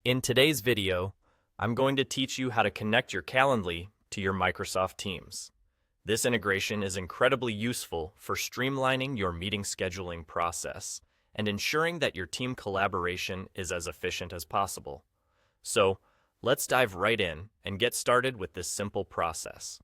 In today's video, I'm going to teach you how to connect your Calendly to your Microsoft Teams. This integration is incredibly useful for streamlining your meeting scheduling process and ensuring that your team collaboration is as efficient as possible. So, let's dive right in and get started with this simple process.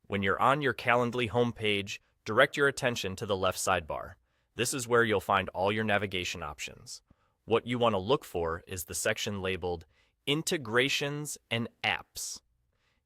When you're on your Calendly homepage, direct your attention to the left sidebar. This is where you'll find all your navigation options. What you want to look for is the section labeled Integrations and Apps.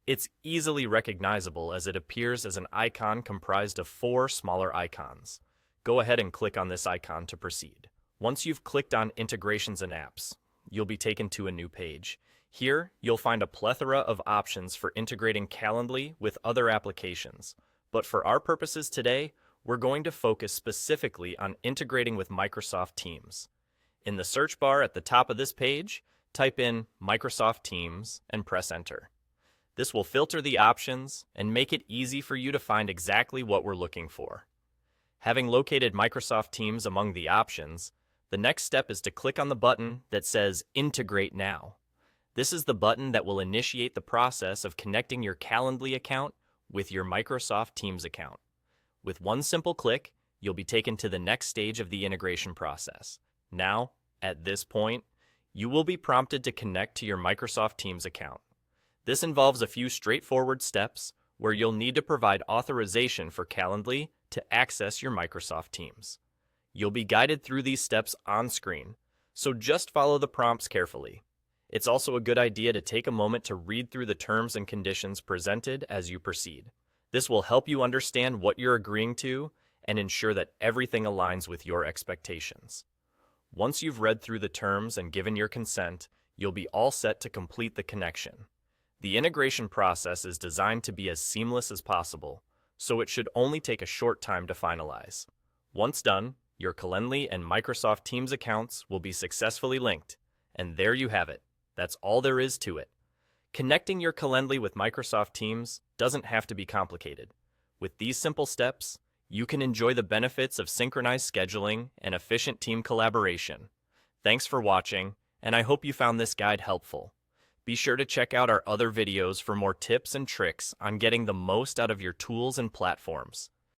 It's easily recognizable as it appears as an icon comprised of 4 smaller icons. Go ahead and click on this icon to proceed. Once you've clicked on Integrations and Apps, you'll be taken to a new page. Here, you'll find a plethora of options for integrating Calendly with other applications. But for our purposes today, we're going to focus specifically on integrating with Microsoft Teams. In the search bar at the top of this page, type in Microsoft Teams and press Enter. This will filter the options and make it easy for you to find exactly what we're looking for. Having located Microsoft Teams among the options, the next step is to click on the button that says Integrate Now. This is the button that will initiate the process of connecting your Calendly account with your Microsoft Teams account. With one simple click, you'll be taken to the next stage of the integration process. Now, at this point, you will be prompted to connect to your Microsoft Teams account. This involves a few straightforward steps where you'll need to provide authorization for Calendly to access your Microsoft Teams. You'll be guided through these steps on screen, so just follow the prompts carefully. It's also a good idea to take a moment to read through the terms and conditions presented as you proceed. This will help you understand what you're agreeing to and ensure that everything aligns with your expectations. Once you've read through the terms and given your consent, you'll be all set to complete the connection. The integration process is designed to be as seamless as possible, so it should only take a short time to finalize. Once done, your Calendly and Microsoft Teams accounts will be successfully linked, and there you have it. That's all there is to it. Connecting your Calendly with Microsoft Teams doesn't have to be complicated. With these simple steps, you can enjoy the benefits of synchronized scheduling and efficient team collaboration. Thanks for watching, and I hope you found this guide helpful. Be sure to check out our other videos for more tips and tricks on getting the most out of your tools and platforms.